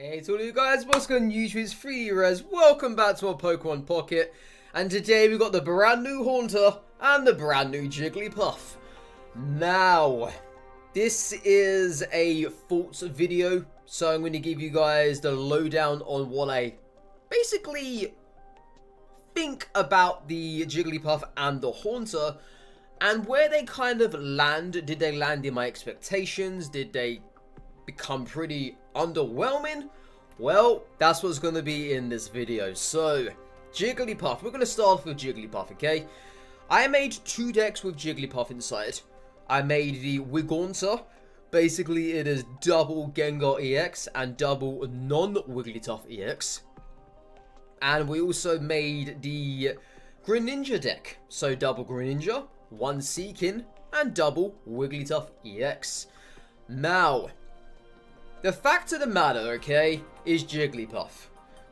Hey to all you guys, what's going on YouTube? It's 3D Res. Welcome back to our Pokemon Pocket. And today we've got the brand new Haunter and the brand new Jigglypuff. Now, this is a thoughts video, so I'm going to give you guys the lowdown on what I basically think about the Jigglypuff and the Haunter, and where they kind of land. Did they land in my expectations? Did they become pretty underwhelming? Well, that's what's going to be in this video. So, Jigglypuff. We're going to start off with Jigglypuff, okay? I made two decks with Jigglypuff inside. I made the Wighaunter. Basically, it is double Gengar EX and double non-Wigglytuff EX. And we also made the Greninja deck. So, double Greninja, one Seeking, and double Wigglytuff EX. Now, the fact of the matter, okay, is Jigglypuff.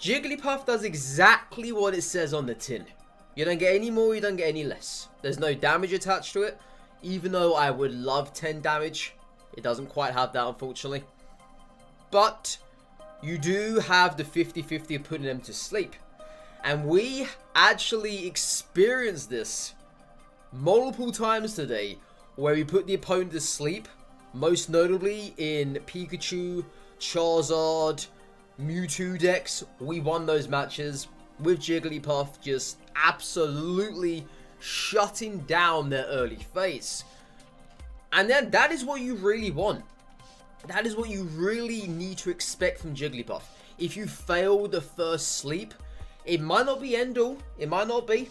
Jigglypuff does exactly what it says on the tin. You don't get any more, you don't get any less. There's no damage attached to it, even though I would love 10 damage. It doesn't quite have that, unfortunately. But you do have the 50-50 of putting them to sleep. And we actually experienced this multiple times today, where we put the opponent to sleep. Most notably in Pikachu, Charizard, Mewtwo decks. We won those matches with Jigglypuff just absolutely shutting down their early phase. And then that is what you really want. That is what you really need to expect from Jigglypuff. If you fail the first sleep, it might not be end all, it might not be.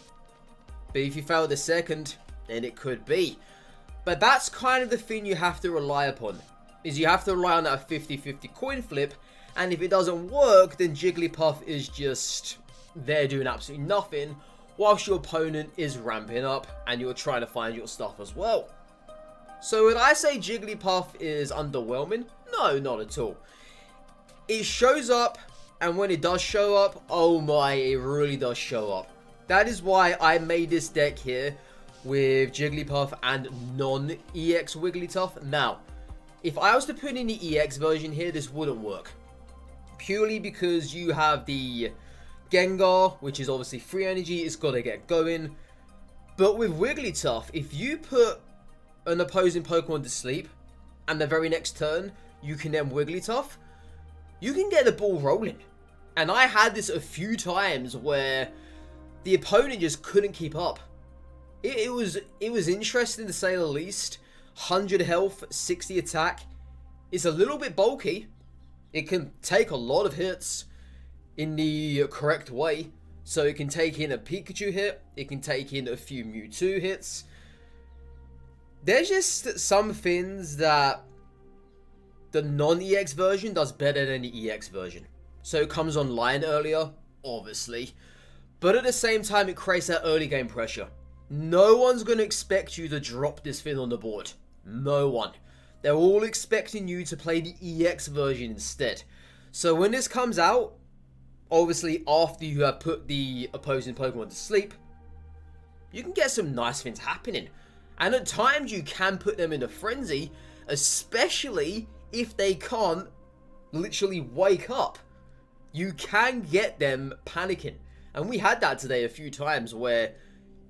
But if you fail the second, then it could be. But that's kind of the thing you have to rely upon, is you have to rely on that 50-50 coin flip, and if it doesn't work, then Jigglypuff is just there doing absolutely nothing, whilst your opponent is ramping up, and you're trying to find your stuff as well. So would I say Jigglypuff is underwhelming? No, not at all. It shows up, and when it does show up, oh my, it really does show up. That is why I made this deck here, with Jigglypuff and non-EX Wigglytuff. Now, if I was to put in the EX version here, this wouldn't work. Purely because you have the Gengar, which is obviously free energy, it's got to get going. But with Wigglytuff, if you put an opposing Pokemon to sleep, and the very next turn, you can then Wigglytuff, you can get the ball rolling. And I had this a few times where the opponent just couldn't keep up. It was interesting to say the least. 100 health, 60 attack. It's a little bit bulky. It can take a lot of hits in the correct way. So it can take in a Pikachu hit. It can take in a few Mewtwo hits. There's just some things that the non-EX version does better than the EX version. So it comes online earlier, obviously. But at the same time, it creates that early game pressure. No one's going to expect you to drop this thing on the board. No one. They're all expecting you to play the EX version instead. So when this comes out, obviously after you have put the opposing Pokemon to sleep, you can get some nice things happening. And at times you can put them in a frenzy, especially if they can't literally wake up. You can get them panicking. And we had that today a few times where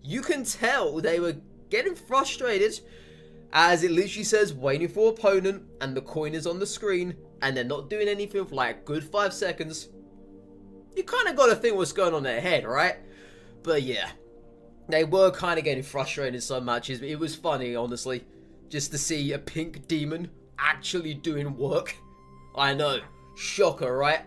you can tell they were getting frustrated, as it literally says waiting for opponent and the coin is on the screen and they're not doing anything for like a good 5 seconds. You kind of got to think what's going on in their head, right? But yeah, they were kind of getting frustrated in some matches, but it was funny, honestly, just to see a pink demon actually doing work. I know, shocker, right?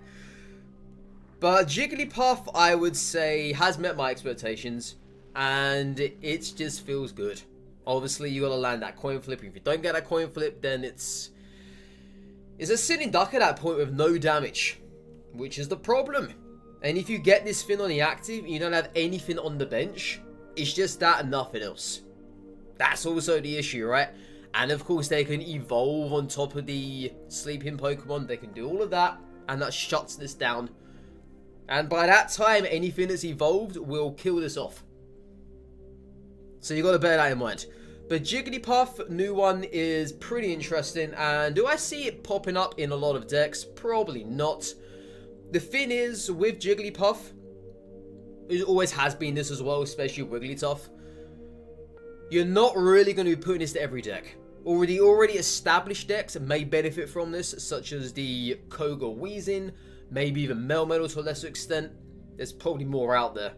But Jigglypuff, I would say, has met my expectations. And it just feels good. Obviously, you gotta land that coin flip. If you don't get that coin flip, then it's a sitting duck at that point with no damage, which is the problem. And if you get this thing on the active, and you don't have anything on the bench, it's just that and nothing else. That's also the issue, right? And of course, they can evolve on top of the sleeping Pokemon. They can do all of that, and that shuts this down. And by that time, anything that's evolved will kill this off. So you got to bear that in mind. But Jigglypuff, new one, is pretty interesting. And do I see it popping up in a lot of decks? Probably not. The thing is, with Jigglypuff, it always has been this as well, especially Wigglytuff, you're not really going to be putting this to every deck. Already established decks may benefit from this, such as the Koga Weezing, maybe even Melmetal to a lesser extent. There's probably more out there.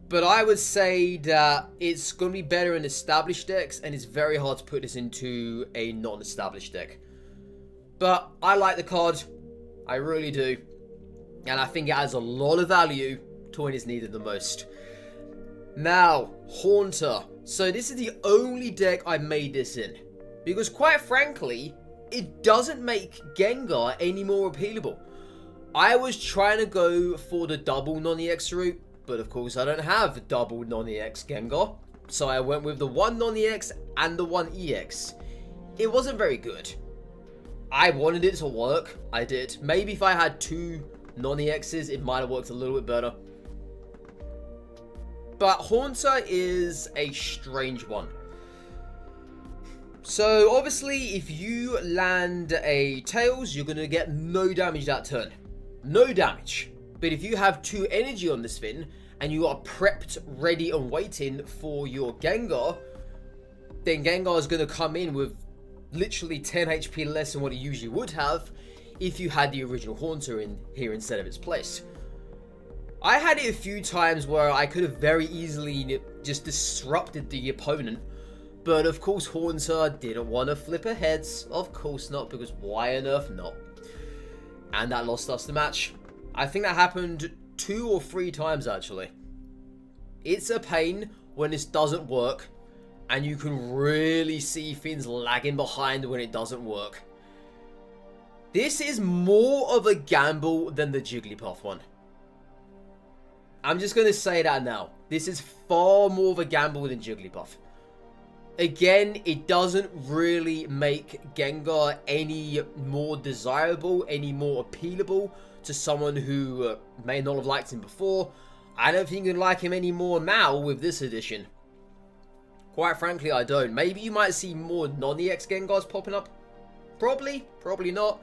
But I would say that it's going to be better in established decks, and it's very hard to put this into a non-established deck. But I like the card. I really do. And I think it adds a lot of value to when it's needed the most. Now, Haunter. So this is the only deck I made this in. Because quite frankly, it doesn't make Gengar any more appealable. I was trying to go for the double non-EX route, but of course I don't have double non-EX Gengar. So I went with the one non-EX and the one EX. It wasn't very good. I wanted it to work. I did. Maybe if I had two non-EXs, it might have worked a little bit better. But Haunter is a strange one. So obviously, if you land a Tails, you're going to get no damage that turn. No damage. But if you have 2 energy on this thing, and you are prepped, ready and waiting for your Gengar, then Gengar is going to come in with literally 10 HP less than what it usually would have if you had the original Haunter in here instead of its place. I had it a few times where I could have very easily just disrupted the opponent, but of course Haunter didn't want to flip her heads. Of course not, because why on earth not? And that lost us the match. I think that happened 2 or 3 times actually. It's a pain when this doesn't work, and you can really see things lagging behind when it doesn't work. This is more of a gamble than the Jigglypuff one. I'm just going to say that now. This is far more of a gamble than Jigglypuff. Again, it doesn't really make Gengar any more desirable, any more appealable to someone who may not have liked him before. I don't think you can like him anymore now with this edition. Quite frankly, I don't. Maybe you might see more non-EX Gengars popping up. Probably. Probably not.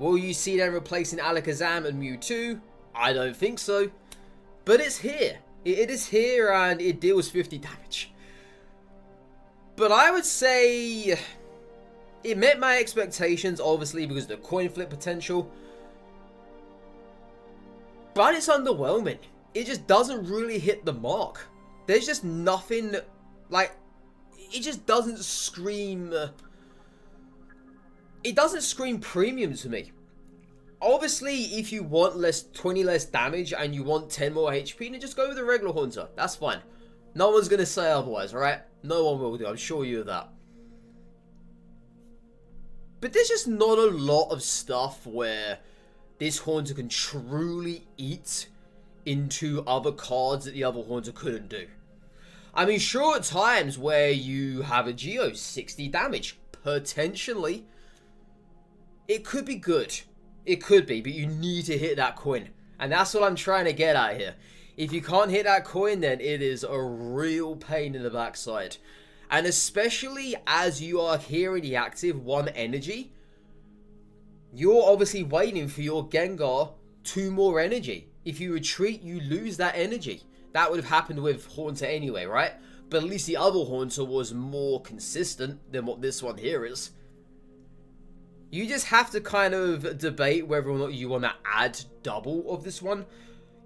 Will you see them replacing Alakazam and Mewtwo? I don't think so. But it's here. It is here, and it deals 50 damage. But I would say it met my expectations, obviously, because of the coin flip potential. But it's underwhelming. It just doesn't really hit the mark. There's just nothing, like, it just doesn't scream, it doesn't scream premium to me. Obviously, if you want 20 less damage and you want 10 more HP, then just go with the regular Haunter. That's fine. No one's going to say otherwise, alright? No one will do, I'm sure you of that. But there's just not a lot of stuff where this Haunter can truly eat into other cards that the other Haunter couldn't do. I mean, sure, at times where you have a Geo 60 damage, potentially, it could be good. It could be, but you need to hit that coin. And that's what I'm trying to get at here. If you can't hit that coin, then it is a real pain in the backside. And especially as you are here in the active 1 energy, you're obviously waiting for your Gengar 2 more energy. If you retreat, you lose that energy. That would have happened with Haunter anyway, right? But at least the other Haunter was more consistent than what this one here is. You just have to kind of debate whether or not you want to add double of this one.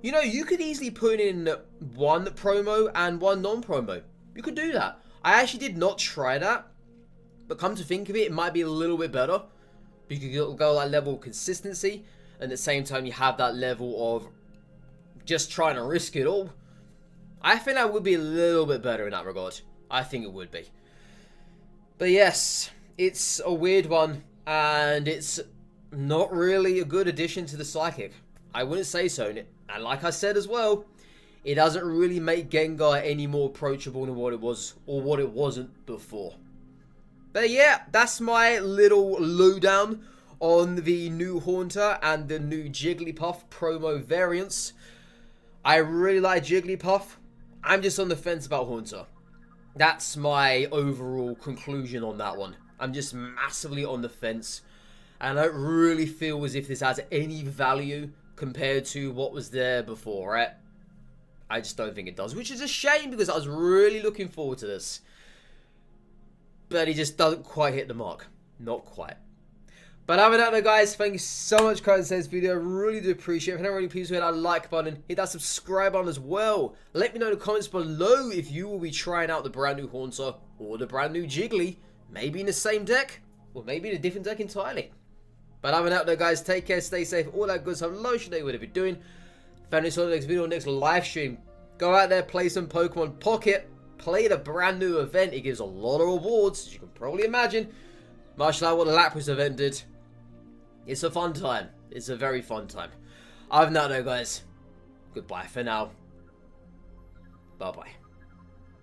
You know, you could easily put in 1 promo and 1 non-promo. You could do that. I actually did not try that. But come to think of it, it might be a little bit better. You could go that level of consistency. And at the same time, you have that level of just trying to risk it all. I think that would be a little bit better in that regard. I think it would be. But yes, it's a weird one. And it's not really a good addition to the Psychic. I wouldn't say so. And like I said as well, it doesn't really make Gengar any more approachable than what it was or what it wasn't before. But yeah, that's my little lowdown on the new Haunter and the new Jigglypuff promo variants. I really like Jigglypuff. I'm just on the fence about Haunter. That's my overall conclusion on that one. I'm just massively on the fence. And I don't really feel as if this has any value compared to what was there before, right? I just don't think it does, which is a shame because I was really looking forward to this. But he just doesn't quite hit the mark. Not quite. But other than that, guys, thank you so much for watching this video. I really do appreciate it. If you don't really, please hit that like button. Hit that subscribe button as well. Let me know in the comments below if you will be trying out the brand new Haunter or the brand new Jiggly. Maybe in the same deck, or maybe in a different deck entirely. But other than that, guys, take care, stay safe, all that good stuff. Love your day, whatever you're doing. Found this on the next video, next live stream. Go out there, play some Pokemon Pocket. Play the brand new event. It gives a lot of rewards, as you can probably imagine. Much like what the Lapras event did. It's a fun time. It's a very fun time. Other than that, though, guys, goodbye for now. Bye-bye.